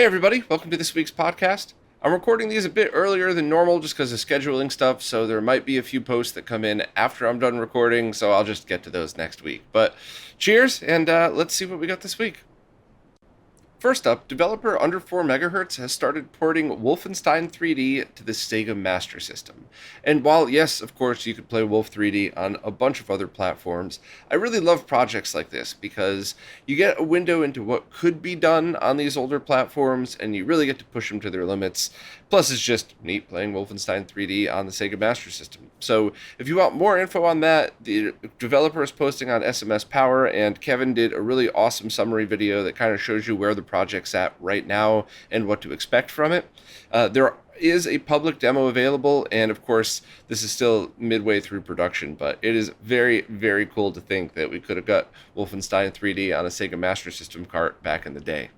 Hey everybody, welcome to this week's podcast. I'm recording these a bit earlier than normal just because of scheduling stuff, so there might be a few posts that come in after I'm done recording, so I'll just get to those next week. But cheers, and let's see what we got this week. First up, developer Under 4 MHz has started porting Wolfenstein 3D to the Sega Master System. And while, yes, of course, you could play Wolf 3D on a bunch of other platforms, I really love projects like this because you get a window into what could be done on these older platforms, and you really get to push them to their limits. Plus, it's just neat playing Wolfenstein 3D on the Sega Master System. So, if you want more info on that, the developer is posting on SMS Power, and Kevin did a really awesome summary video that kind of shows you where the project's at right now and what to expect from it. There is a public demo available, and of course, this is still midway through production, but it is very, very cool to think that we could have got Wolfenstein 3D on a Sega Master System cart back in the day.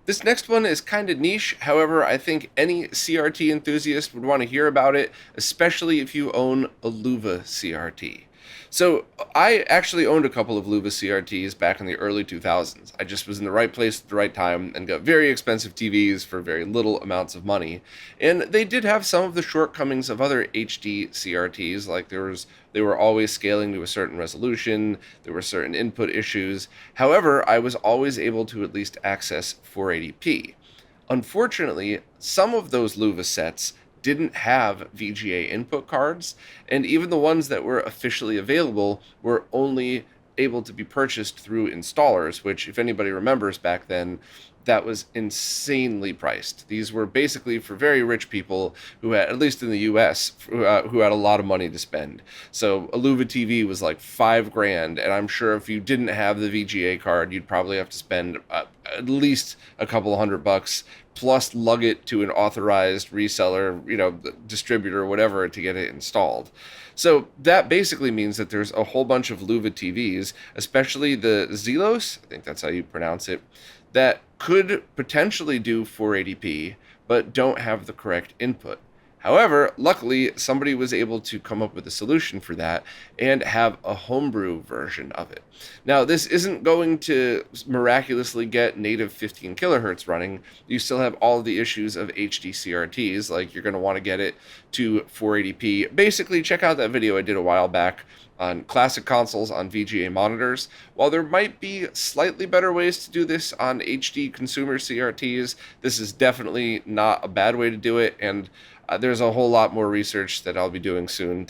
This next one is kind of niche, however, I think any CRT enthusiast would want to hear about it, especially if you own a Loewe CRT. So, I actually owned a couple of Loewe CRTs back in the early 2000s. I just was in the right place at the right time and got very expensive TVs for very little amounts of money. And they did have some of the shortcomings of other HD CRTs, like they were always scaling to a certain resolution, there were certain input issues. However, I was always able to at least access 480p. Unfortunately, some of those Loewe sets didn't have VGA input cards, and even the ones that were officially available were only able to be purchased through installers, which, if anybody remembers back then, that was insanely priced. These were basically for very rich people who had, at least in the US, who had a lot of money to spend. So a Loewe TV was like $5,000, and I'm sure if you didn't have the VGA card, you'd probably have to spend at least a couple $100 plus lug it to an authorized reseller, distributor, whatever, to get it installed. So that basically means that there's a whole bunch of Loewe TVs, especially the Zelos, I think that's how you pronounce it, that could potentially do 480p, but don't have the correct input. However, luckily, somebody was able to come up with a solution for that and have a homebrew version of it. Now, this isn't going to miraculously get native 15 kilohertz running. You still have all of the issues of HD CRTs, like you're going to want to get it to 480p. Basically, check out that video I did a while back on classic consoles on VGA monitors. While there might be slightly better ways to do this on HD consumer CRTs, this is definitely not a bad way to do it, and there's a whole lot more research that I'll be doing soon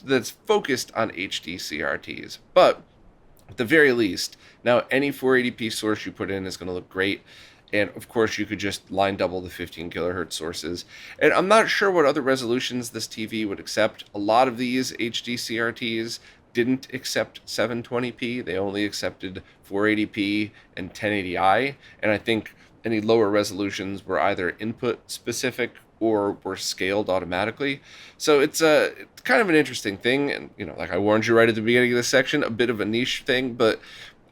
that's focused on HD CRTs. But at the very least, now any 480p source you put in is going to look great. And of course, you could just line double the 15 kilohertz sources. And I'm not sure what other resolutions this TV would accept. A lot of these HD CRTs didn't accept 720p. They only accepted 480p and 1080i. And I think any lower resolutions were either input specific or were scaled automatically. So it's kind of an interesting thing. And, like I warned you right at the beginning of this section, a bit of a niche thing, but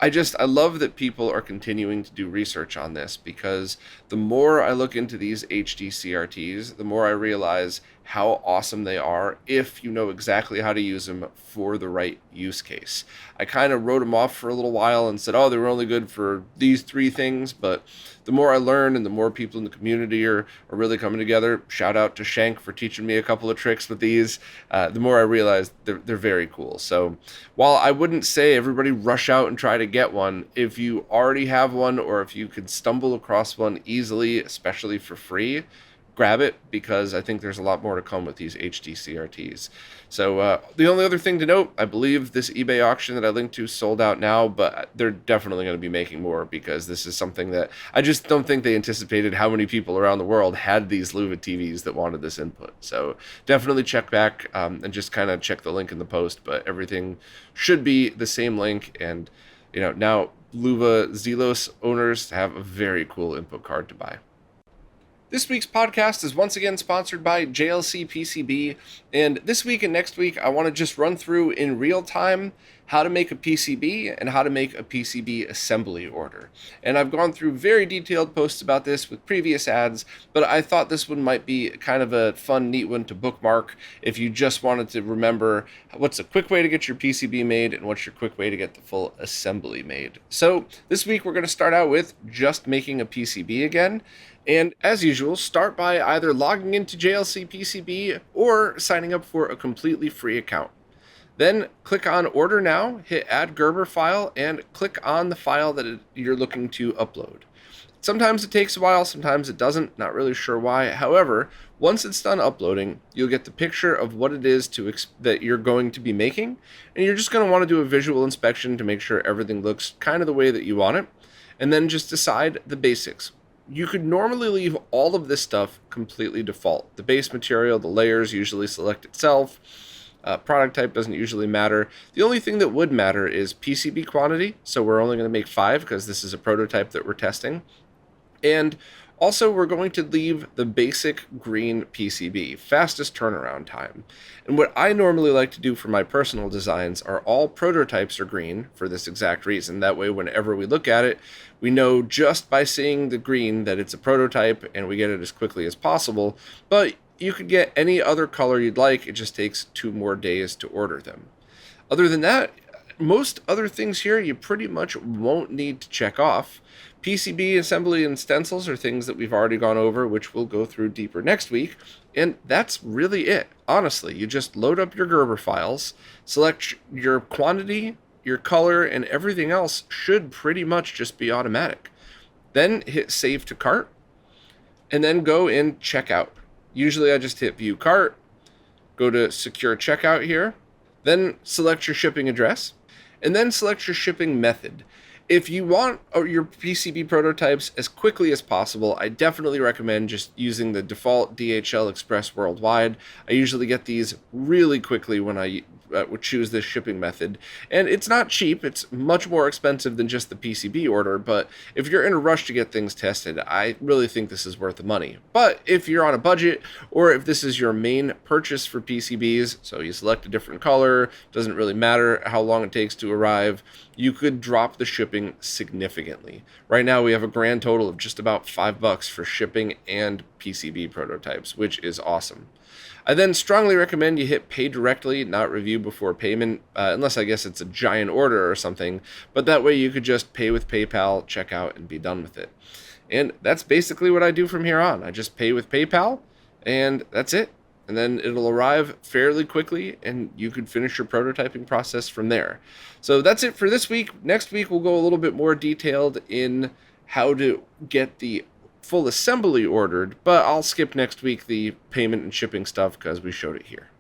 I love that people are continuing to do research on this, because the more I look into these HD CRTs, the more I realize how awesome they are if you know exactly how to use them for the right use case. I kind of wrote them off for a little while and said, oh, they were only good for these three things, but the more I learn and the more people in the community are really coming together, shout out to Shank for teaching me a couple of tricks with these, the more I realize they're very cool. So while I wouldn't say everybody rush out and try to get one, if you already have one or if you could stumble across one easily, especially for free, grab it, because I think there's a lot more to come with these HD CRTs. So the only other thing to note, I believe this eBay auction that I linked to sold out now, but they're definitely going to be making more, because this is something that I just don't think they anticipated how many people around the world had these Loewe TVs that wanted this input. So definitely check back and just kind of check the link in the post, but everything should be the same link. And now Loewe Zelos owners have a very cool input card to buy. This week's podcast is once again sponsored by JLCPCB, and this week and next week I want to just run through in real time how to make a PCB and how to make a PCB assembly order. And I've gone through very detailed posts about this with previous ads, but I thought this one might be kind of a fun, neat one to bookmark if you just wanted to remember what's a quick way to get your PCB made and what's your quick way to get the full assembly made. So this week we're going to start out with just making a PCB again. And as usual, start by either logging into JLCPCB or signing up for a completely free account. Then click on Order Now, hit Add Gerber File, and click on the file that you're looking to upload. Sometimes it takes a while, sometimes it doesn't, not really sure why. However, once it's done uploading, you'll get the picture of what it is that you're going to be making, and you're just going to want to do a visual inspection to make sure everything looks kind of the way that you want it, and then just decide the basics. You could normally leave all of this stuff completely default. The base material, the layers usually select itself. Product type doesn't usually matter. The only thing that would matter is PCB quantity, so we're only going to make 5 because this is a prototype that we're testing. And also we're going to leave the basic green PCB, fastest turnaround time. And what I normally like to do for my personal designs are all prototypes are green for this exact reason. That way whenever we look at it, we know just by seeing the green that it's a prototype and we get it as quickly as possible. But you could get any other color you'd like, it just takes 2 more days to order them. Other than that, most other things here you pretty much won't need to check off. PCB assembly and stencils are things that we've already gone over, which we'll go through deeper next week, and that's really it. Honestly, you just load up your Gerber files, select your quantity, your color, and everything else should pretty much just be automatic. Then hit Save to Cart, and then go in Checkout. Usually I just hit View Cart, go to Secure Checkout here, then select your shipping address, and then select your shipping method. If you want your PCB prototypes as quickly as possible, I definitely recommend just using the default DHL Express Worldwide. I usually get these really quickly when I would choose this shipping method. And it's not cheap, it's much more expensive than just the PCB order, but if you're in a rush to get things tested, I really think this is worth the money. But if you're on a budget, or if this is your main purchase for PCBs, so you select a different color, doesn't really matter how long it takes to arrive, you could drop the shipping significantly. Right now we have a grand total of just about $5 for shipping and PCB prototypes, which is awesome. I then strongly recommend you hit Pay Directly, not Review Before Payment, unless I guess it's a giant order or something, but that way you could just pay with PayPal, check out, and be done with it. And that's basically what I do from here on. I just pay with PayPal, and that's it. And then it'll arrive fairly quickly, and you could finish your prototyping process from there. So that's it for this week. Next week, we'll go a little bit more detailed in how to get the full assembly ordered, but I'll skip next week the payment and shipping stuff because we showed it here.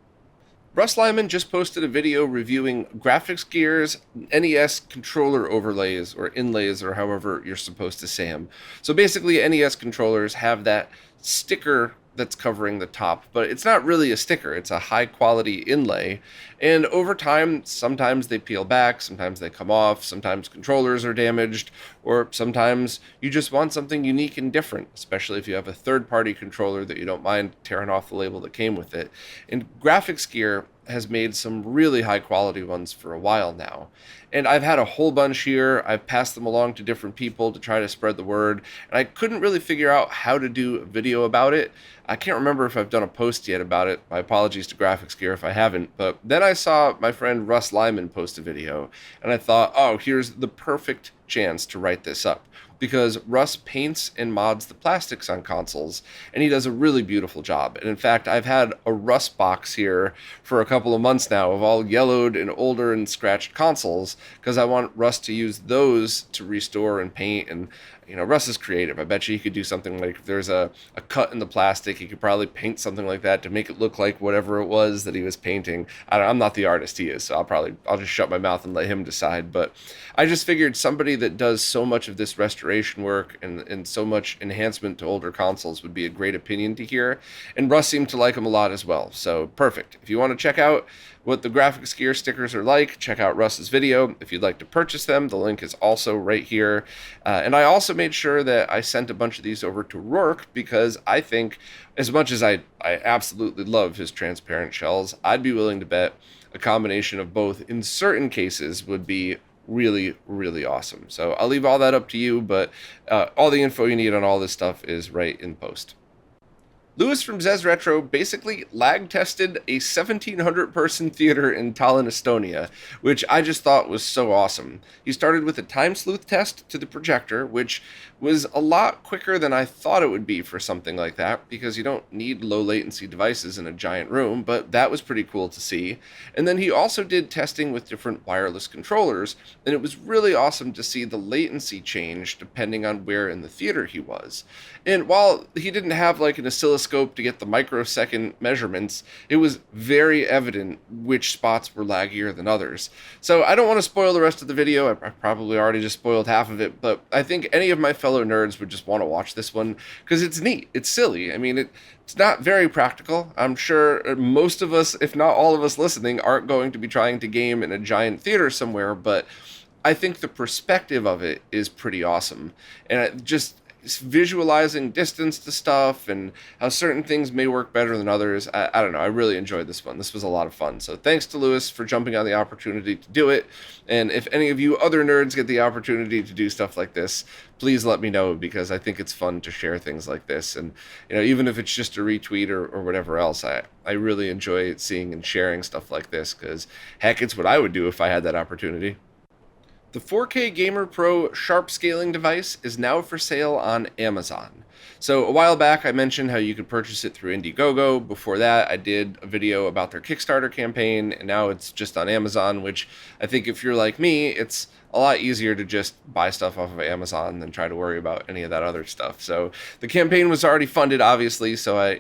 Russ Lyman just posted a video reviewing GrafxGear's NES controller overlays, or inlays, or however you're supposed to say them. So basically NES controllers have that sticker that's covering the top, but it's not really a sticker, it's a high quality inlay, and over time sometimes they peel back, sometimes they come off, sometimes controllers are damaged, or sometimes you just want something unique and different, especially if you have a third-party controller that you don't mind tearing off the label that came with it. And GrafxGear has made some really high quality ones for a while now. And I've had a whole bunch here. I've passed them along to different people to try to spread the word. And I couldn't really figure out how to do a video about it. I can't remember if I've done a post yet about it. My apologies to GrafxGear if I haven't. But then I saw my friend Russ Lyman post a video. And I thought, oh, here's the perfect chance to write this up. Because Russ paints and mods the plastics on consoles, and he does a really beautiful job. And in fact, I've had a Russ box here for a couple of months now of all yellowed and older and scratched consoles, because I want Russ to use those to restore and paint. And you know, Russ is creative. I bet you he could do something like, if there's a cut in the plastic, he could probably paint something like that to make it look like whatever it was that he was painting. I'm not the artist he is, so I'll just shut my mouth and let him decide. But I just figured somebody that does so much of this restoration work and so much enhancement to older consoles would be a great opinion to hear. And Russ seemed to like him a lot as well. So perfect. If you want to check out what the GrafxGear stickers are like, check out Russ's video if you'd like to purchase them. The link is also right here. And I also made sure that I sent a bunch of these over to Rourke because I think, as much as I absolutely love his transparent shells, I'd be willing to bet a combination of both in certain cases would be really, really awesome. So I'll leave all that up to you, but all the info you need on all this stuff is right in post. Lewis from Zez Retro basically lag tested a 1,700 person theater in Tallinn, Estonia, which I just thought was so awesome. He started with a time sleuth test to the projector, which was a lot quicker than I thought it would be for something like that, because you don't need low latency devices in a giant room, but that was pretty cool to see. And then he also did testing with different wireless controllers, and it was really awesome to see the latency change depending on where in the theater he was. And while he didn't have like an oscilloscope to get the microsecond measurements, it was very evident which spots were laggier than others. So I don't want to spoil the rest of the video. I probably already just spoiled half of it, but I think any of my fellow nerds would just want to watch this one because it's neat. It's silly. I mean, it's not very practical. I'm sure most of us, if not all of us listening, aren't going to be trying to game in a giant theater somewhere, but I think the perspective of it is pretty awesome. And visualizing distance to stuff and how certain things may work better than others. I don't know. I really enjoyed this one. This was a lot of fun. So thanks to Lewis for jumping on the opportunity to do it. And if any of you other nerds get the opportunity to do stuff like this, please let me know, because I think it's fun to share things like this. And, even if it's just a retweet or whatever else, I really enjoy seeing and sharing stuff like this, because heck, it's what I would do if I had that opportunity. The 4K Gamer Pro Sharp Scaling device is now for sale on Amazon. So a while back I mentioned how you could purchase it through Indiegogo. Before that I did a video about their Kickstarter campaign, and now it's just on Amazon, which I think if you're like me, it's a lot easier to just buy stuff off of Amazon than try to worry about any of that other stuff. So the campaign was already funded, obviously, so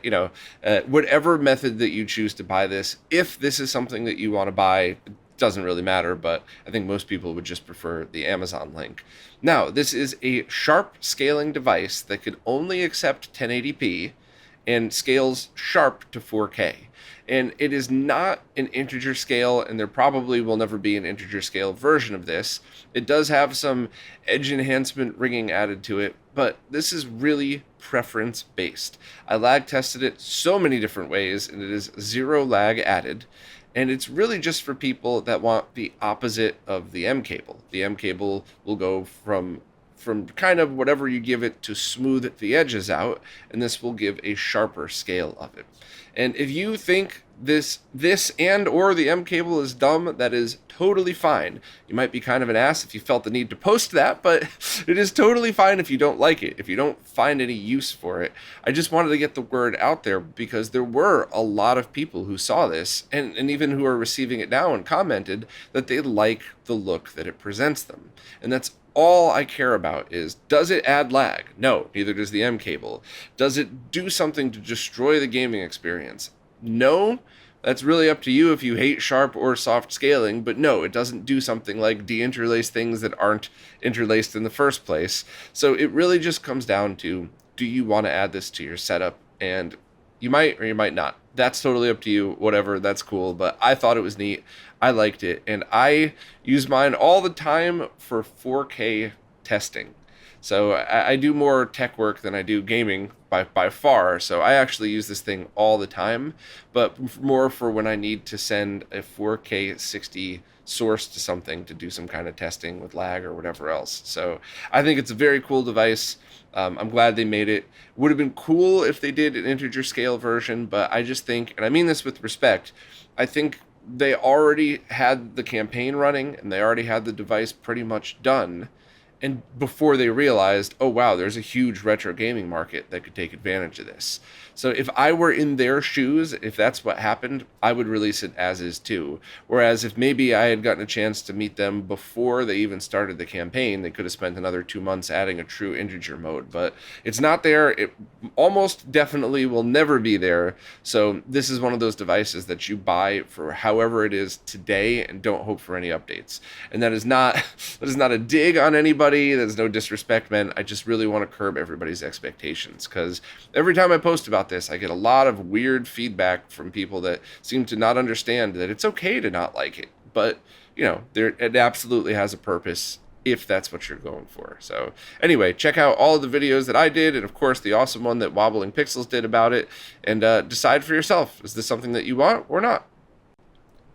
whatever method that you choose to buy this, if this is something that you want to buy, doesn't really matter, but I think most people would just prefer the Amazon link. Now, this is a sharp scaling device that could only accept 1080p and scales sharp to 4K. And it is not an integer scale, and there probably will never be an integer scale version of this. It does have some edge enhancement rigging added to it, but this is really preference based. I lag tested it so many different ways, and it is zero lag added. And it's really just for people that want the opposite of the M cable. The M cable will go from kind of whatever you give it to smooth the edges out, and this will give a sharper scale of it. And if you think this and or the M cable is dumb, that is totally fine. You might be kind of an ass if you felt the need to post that, but it is totally fine if you don't like it, if you don't find any use for it. I just wanted to get the word out there because there were a lot of people who saw this and even who are receiving it now and commented that they like the look that it presents them. And that's all I care about is, does it add lag? No, neither does the M cable. Does it do something to destroy the gaming experience? No. That's really up to you if you hate sharp or soft scaling, but no, it doesn't do something like deinterlace things that aren't interlaced in the first place. So it really just comes down to, do you want to add this to your setup? And you might or you might not. That's totally up to you, whatever, that's cool, but I thought it was neat. I liked it, and I use mine all the time for 4K testing. So I do more tech work than I do gaming by far, so I actually use this thing all the time, but more for when I need to send a 4K 60 source to something to do some kind of testing with lag or whatever else. So I think it's a very cool device. I'm glad they made it. Would have been cool if they did an integer scale version, but I just think, and I mean this with respect, I think they already had the campaign running and they already had the device pretty much done, and before they realized, oh wow, there's a huge retro gaming market that could take advantage of this. So if I were in their shoes, if that's what happened, I would release it as is too. Whereas if maybe I had gotten a chance to meet them before they even started the campaign, they could have spent another 2 months adding a true integer mode. But it's not there. It almost definitely will never be there. So this is one of those devices that you buy for however it is today and don't hope for any updates. And that is not a dig on anybody. everybody. There's no disrespect meant. I just really want to curb everybody's expectations, because every time I post about this, I get a lot of weird feedback from people that seem to not understand that it's okay to not like it. But, it absolutely has a purpose if that's what you're going for. So anyway, check out all of the videos that I did, and of course the awesome one that Wobbling Pixels did about it, and decide for yourself, is this something that you want or not?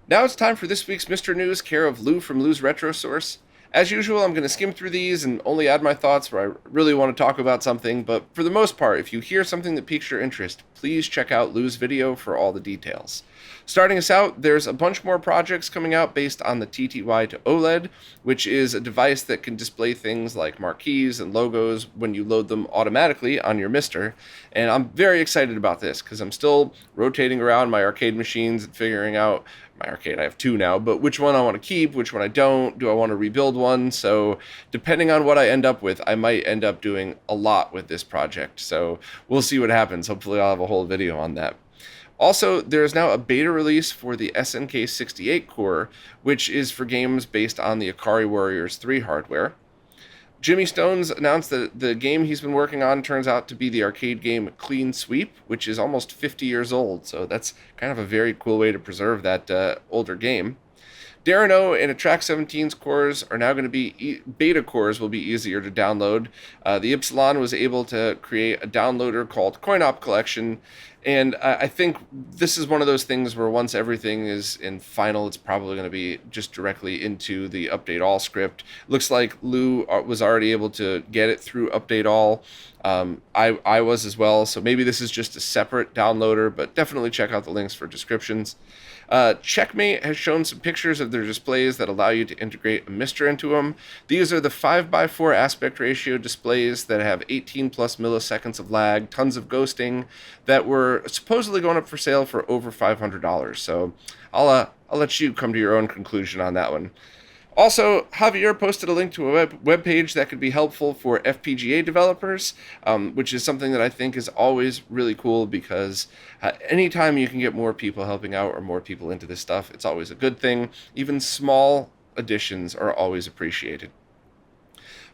Now it's time for this week's Mr. News, care of Lou from Lou's Retro Source. As usual, I'm going to skim through these and only add my thoughts where I really want to talk about something, but for the most part, if you hear something that piques your interest, please check out Lou's video for all the details. Starting us out, there's a bunch more projects coming out based on the TTY to OLED, which is a device that can display things like marquees and logos when you load them automatically on your Mister. And I'm very excited about this because I'm still rotating around my arcade machines and figuring out my arcade. I have 2 now, but which one I want to keep, which one I don't. Do I want to rebuild one? So depending on what I end up with, I might end up doing a lot with this project. So we'll see what happens. Hopefully I'll have a whole video on that. Also, there is now a beta release for the SNK68 core, which is for games based on the Ikari Warriors 3 hardware. Jimmy Stones announced that the game he's been working on turns out to be the arcade game Clean Sweep, which is almost 50 years old, so that's kind of a very cool way to preserve that older game. Darren O and Attract 17's cores are now going to be beta cores will be easier to download. The Ypsilon was able to create a downloader called CoinOp Collection, and I think this is one of those things where once everything is in final, it's probably going to be just directly into the Update All script. Looks like Lou was already able to get it through Update All. I was as well, so maybe this is just a separate downloader, but definitely check out the links for descriptions. Checkmate has shown some pictures of their displays that allow you to integrate a Mister into them. These are the 5x4 aspect ratio displays that have 18 plus milliseconds of lag, tons of ghosting, that were supposedly going up for sale for over $500. So I'll let you come to your own conclusion on that one. Also, Javier posted a link to a web page that could be helpful for FPGA developers, which is something that I think is always really cool because anytime you can get more people helping out or more people into this stuff, it's always a good thing. Even small additions are always appreciated.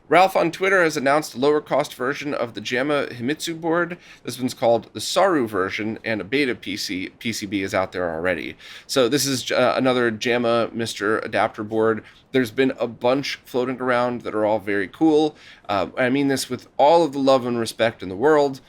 Ralph on Twitter has announced a lower cost version of the JAMA Himitsu board. This one's called the Saru version, and a beta PCB is out there already. So this is another JAMA Mister adapter board. There's been a bunch floating around that are all very cool. I mean this with all of the love and respect in the world.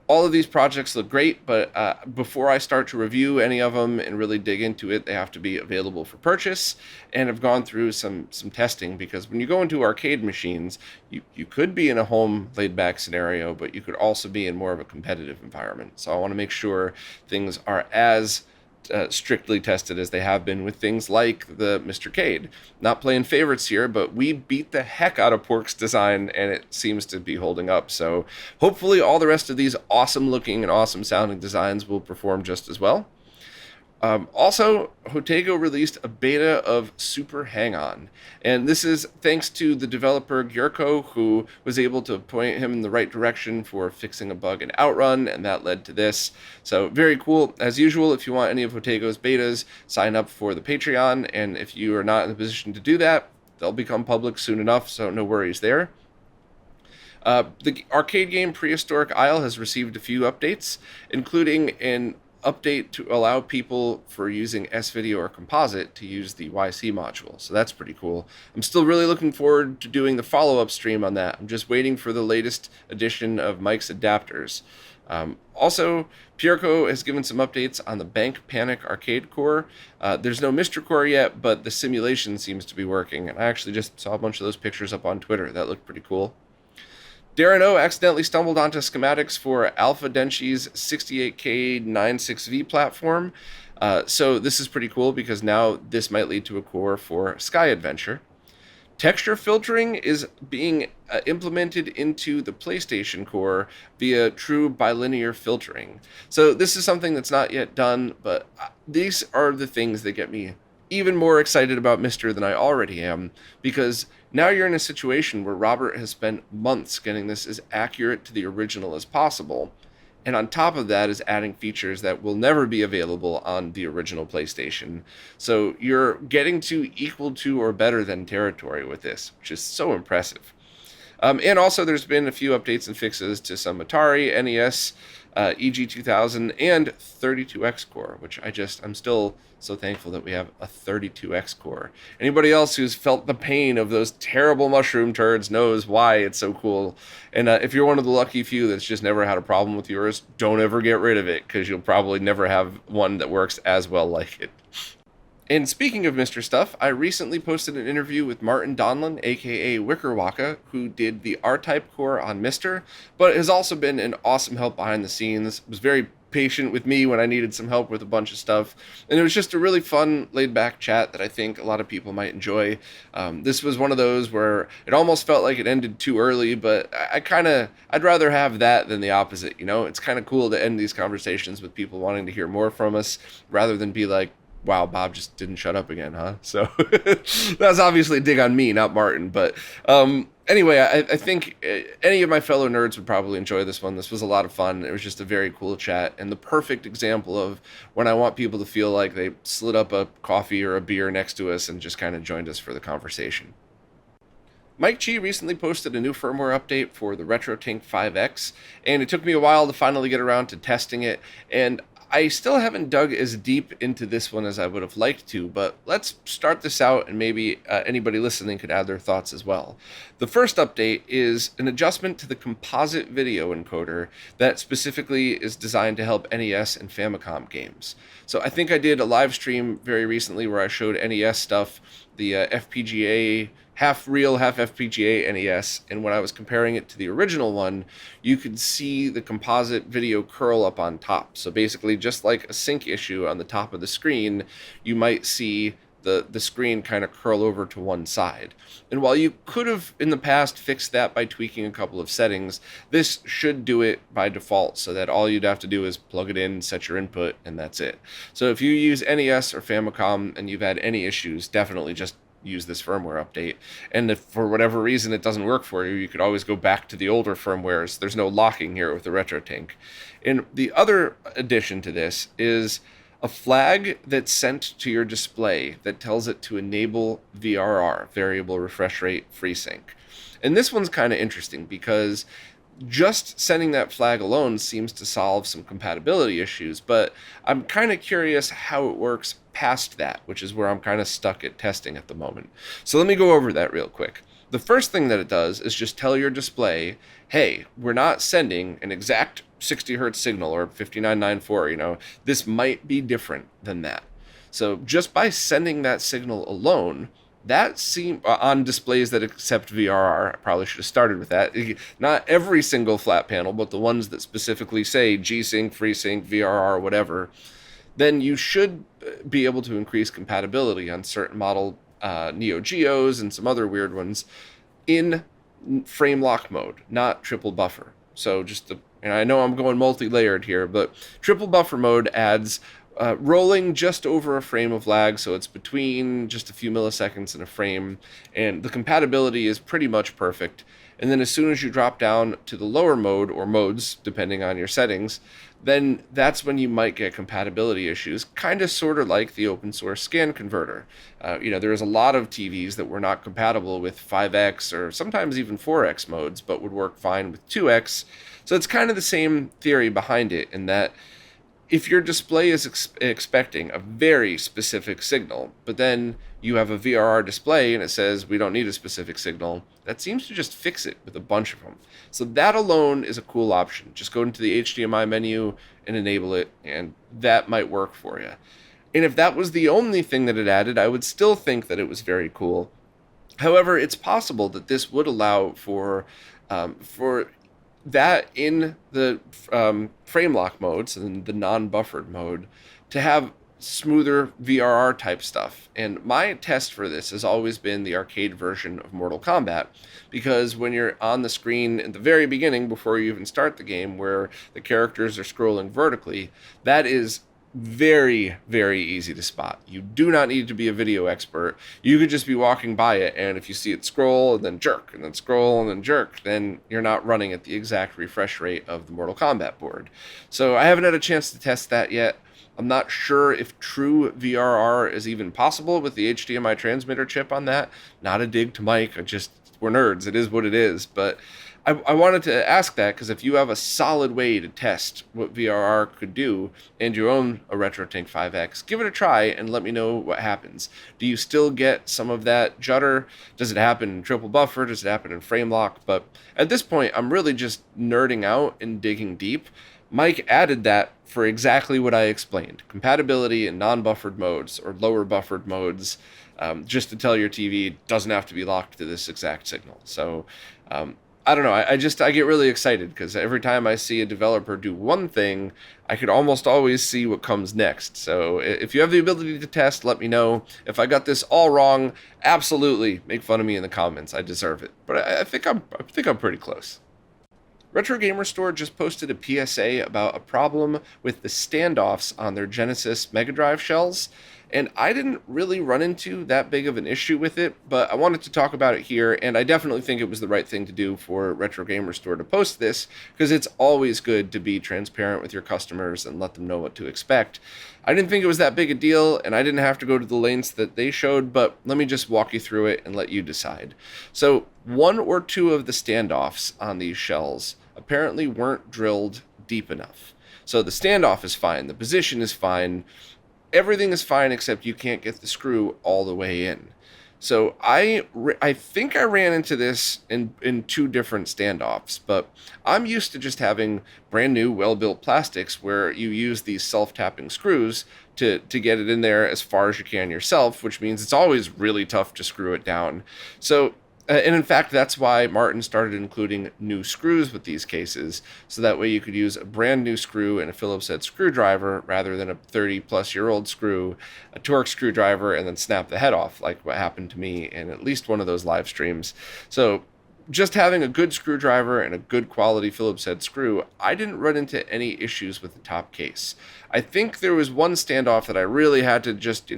All of these projects look great, but before I start to review any of them and really dig into it, they have to be available for purchase, and have gone through some testing, because when you go into arcade machines, you could be in a home laid-back scenario, but you could also be in more of a competitive environment. So I want to make sure things are as strictly tested as they have been with things like the Mr. Cade. Not playing favorites here, but we beat the heck out of Pork's design, and it seems to be holding up. So hopefully all the rest of these awesome looking and awesome sounding designs will perform just as well. Also, Hotego released a beta of Super Hang-On, and this is thanks to the developer Gyurko, who was able to point him in the right direction for fixing a bug in Outrun, and that led to this. So very cool. As usual, if you want any of Hotego's betas, sign up for the Patreon, and if you are not in a position to do that, they'll become public soon enough, so no worries there. The arcade game Prehistoric Isle has received a few updates, including an update to allow people for using S-Video or Composite to use the YC module. So that's pretty cool. I'm still really looking forward to doing the follow-up stream on that. I'm just waiting for the latest edition of Mike's adapters. Also, Pierco has given some updates on the Bank Panic arcade core. There's no Mr. Core yet, but the simulation seems to be working. And I actually just saw a bunch of those pictures up on Twitter. That looked pretty cool. Darren O accidentally stumbled onto schematics for Alpha Denshi's 68K96V platform. So this is pretty cool because now this might lead to a core for Sky Adventure. Texture filtering is being implemented into the PlayStation core via true bilinear filtering. So this is something that's not yet done, but these are the things that get me even more excited about Mister than I already am, because now you're in a situation where Robert has spent months getting this as accurate to the original as possible, and on top of that is adding features that will never be available on the original PlayStation. So you're getting to equal to or better than territory with this, which is so impressive. And also, there's been a few updates and fixes to some Atari, NES, EG2000, and 32X core, which I'm still so thankful that we have a 32X core. Anybody else who's felt the pain of those terrible mushroom turds knows why it's so cool. And if you're one of the lucky few that's just never had a problem with yours, don't ever get rid of it, because you'll probably never have one that works as well like it. And speaking of Mr. Stuff, I recently posted an interview with Martin Donlin, aka Wickerwaka, who did the R-Type core on Mr., but has also been an awesome help behind the scenes, was very patient with me when I needed some help with a bunch of stuff, and it was just a really fun, laid-back chat that I think a lot of people might enjoy. This was one of those where it almost felt like it ended too early, but I'd rather have that than the opposite, you know? It's kind of cool to end these conversations with people wanting to hear more from us, rather than be like, wow, Bob just didn't shut up again, huh? So that's obviously a dig on me, not Martin. But anyway, I think any of my fellow nerds would probably enjoy this one. This was a lot of fun. It was just a very cool chat, and the perfect example of when I want people to feel like they slid up a coffee or a beer next to us and just kind of joined us for the conversation. Mike Chi recently posted a new firmware update for the RetroTINK 5X, and it took me a while to finally get around to testing it, and I still haven't dug as deep into this one as I would have liked to, but let's start this out, and maybe anybody listening could add their thoughts as well. The first update is an adjustment to the composite video encoder that specifically is designed to help NES and Famicom games. So I think I did a live stream very recently where I showed NES stuff, the FPGA, half real, half FPGA NES, and when I was comparing it to the original one, you could see the composite video curl up on top. So basically, just like a sync issue on the top of the screen, you might see the screen kind of curl over to one side. And while you could have in the past fixed that by tweaking a couple of settings, this should do it by default, so that all you'd have to do is plug it in, set your input, and that's it. So if you use NES or Famicom and you've had any issues, definitely just use this firmware update. And if for whatever reason it doesn't work for you, you could always go back to the older firmwares. There's no locking here with the RetroTINK. And the other addition to this is a flag that's sent to your display that tells it to enable VRR, variable refresh rate FreeSync. And this one's kind of interesting because just sending that flag alone seems to solve some compatibility issues, but I'm kind of curious how it works past that, which is where I'm kind of stuck at testing at the moment. So let me go over that real quick. The first thing that it does is just tell your display, hey, we're not sending an exact 60 hertz signal or 5994, you know, this might be different than that. So just by sending that signal alone, that seems on displays that accept VRR. I probably should have started with that. Not every single flat panel, but the ones that specifically say G-Sync, FreeSync, VRR, whatever. Then you should be able to increase compatibility on certain model Neo Geos and some other weird ones in frame lock mode, not triple buffer. So and I know I'm going multi-layered here, but triple buffer mode adds rolling just over a frame of lag, so it's between just a few milliseconds in a frame, and the compatibility is pretty much perfect. And then as soon as you drop down to the lower mode, or modes, depending on your settings, then that's when you might get compatibility issues, kind of sort of like the open source scan converter. There's a lot of TVs that were not compatible with 5X or sometimes even 4X modes, but would work fine with 2X. So it's kind of the same theory behind it, in that if your display is expecting a very specific signal, but then you have a VRR display and it says we don't need a specific signal, that seems to just fix it with a bunch of them. So that alone is a cool option. Just go into the HDMI menu and enable it, and that might work for you. And if that was the only thing that it added, I would still think that it was very cool. However, it's possible that this would allow for that in the frame lock modes and the non-buffered mode to have smoother VRR type stuff. And my test for this has always been the arcade version of Mortal Kombat, because when you're on the screen at the very beginning, before you even start the game, where the characters are scrolling vertically, that is very, very easy to spot. You do not need to be a video expert. You could just be walking by it, and if you see it scroll and then jerk and then scroll and then jerk, then you're not running at the exact refresh rate of the Mortal Kombat board. So I haven't had a chance to test that yet. I'm not sure if true VRR is even possible with the HDMI transmitter chip on that. Not a dig to Mike, we're nerds. It is what it is. But I wanted to ask that because if you have a solid way to test what VRR could do and you own a RetroTINK 5X, give it a try and let me know what happens. Do you still get some of that judder? Does it happen in triple buffer? Does it happen in frame lock? But at this point, I'm really just nerding out and digging deep. Mike added that for exactly what I explained. Compatibility in non-buffered modes or lower buffered modes, just to tell your TV doesn't have to be locked to this exact signal. So I don't know. I get really excited because every time I see a developer do one thing, I could almost always see what comes next. So if you have the ability to test, let me know. If I got this all wrong, absolutely make fun of me in the comments. I deserve it. But I think I'm pretty close. Retro Gamer Store just posted a PSA about a problem with the standoffs on their Genesis Mega Drive shells, and I didn't really run into that big of an issue with it, but I wanted to talk about it here, and I definitely think it was the right thing to do for Retro Gamer Store to post this, because it's always good to be transparent with your customers and let them know what to expect. I didn't think it was that big a deal, and I didn't have to go to the lengths that they showed, but let me just walk you through it and let you decide. So, one or two of the standoffs on these shells apparently weren't drilled deep enough. So the standoff is fine, the position is fine, everything is fine except you can't get the screw all the way in. So I think I ran into this in two different standoffs, but I'm used to just having brand new well-built plastics where you use these self-tapping screws to get it in there as far as you can yourself, which means it's always really tough to screw it down. So and in fact, that's why Martin started including new screws with these cases, so that way you could use a brand new screw and a Phillips head screwdriver rather than a 30-plus-year-old screw, a Torx screwdriver, and then snap the head off, like what happened to me in at least one of those live streams. So just having a good screwdriver and a good quality Phillips head screw, I didn't run into any issues with the top case. I think there was one standoff that I really had to just,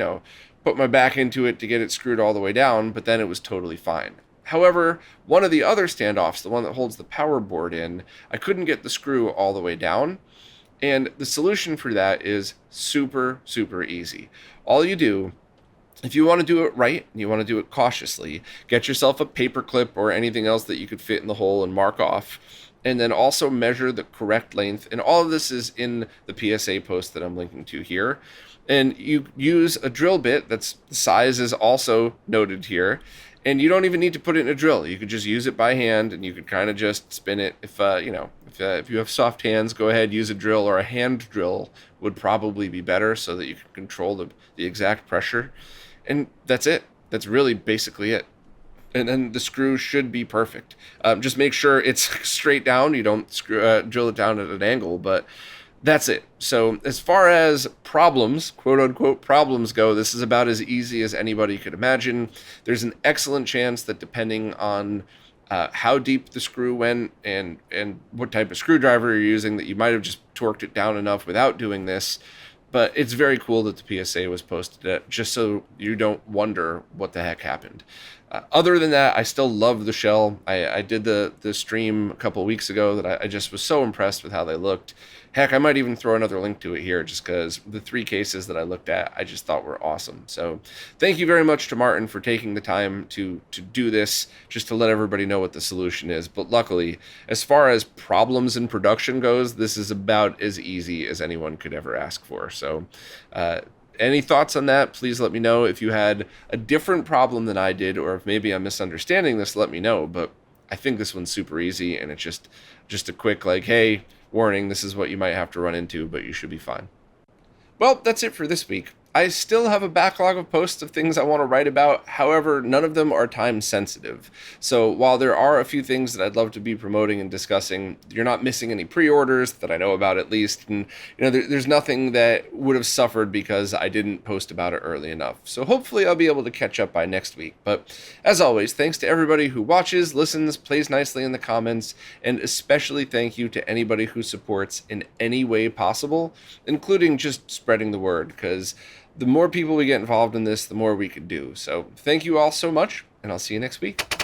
put my back into it to get it screwed all the way down, but then it was totally fine. However, one of the other standoffs, the one that holds the power board in, I couldn't get the screw all the way down. And the solution for that is super, super easy. All you do, if you want to do it right and you want to do it cautiously, get yourself a paper clip or anything else that you could fit in the hole and mark off. And then also measure the correct length. And all of this is in the PSA post that I'm linking to here. And you use a drill bit the size is also noted here. And you don't even need to put it in a drill. You could just use it by hand, and you could kind of just spin it. If you have soft hands, go ahead, use a drill, or a hand drill would probably be better so that you can control the exact pressure. And that's it. That's really basically it. And then the screw should be perfect. Just make sure it's straight down. You don't drill it down at an angle, but that's it. So as far as problems, quote unquote problems go, this is about as easy as anybody could imagine. There's an excellent chance that depending on how deep the screw went and what type of screwdriver you're using, that you might have just torqued it down enough without doing this. But it's very cool that the PSA was posted just so you don't wonder what the heck happened. Other than that, I still love the shell. I did the stream a couple of weeks ago that I just was so impressed with how they looked. Heck, I might even throw another link to it here just because the three cases that I looked at, I just thought were awesome. So thank you very much to Martin for taking the time to do this, just to let everybody know what the solution is. But luckily, as far as problems in production goes, this is about as easy as anyone could ever ask for. So any thoughts on that, please let me know. If you had a different problem than I did, or if maybe I'm misunderstanding this, let me know. But I think this one's super easy, and it's just a quick, like, hey, warning, this is what you might have to run into, but you should be fine. Well, that's it for this week. I still have a backlog of posts of things I want to write about. However, none of them are time sensitive. So while there are a few things that I'd love to be promoting and discussing, you're not missing any pre-orders that I know about at least. And there's nothing that would have suffered because I didn't post about it early enough. So hopefully I'll be able to catch up by next week. But as always, thanks to everybody who watches, listens, plays nicely in the comments, and especially thank you to anybody who supports in any way possible, including just spreading the word, because the more people we get involved in this, the more we can do. So thank you all so much, and I'll see you next week.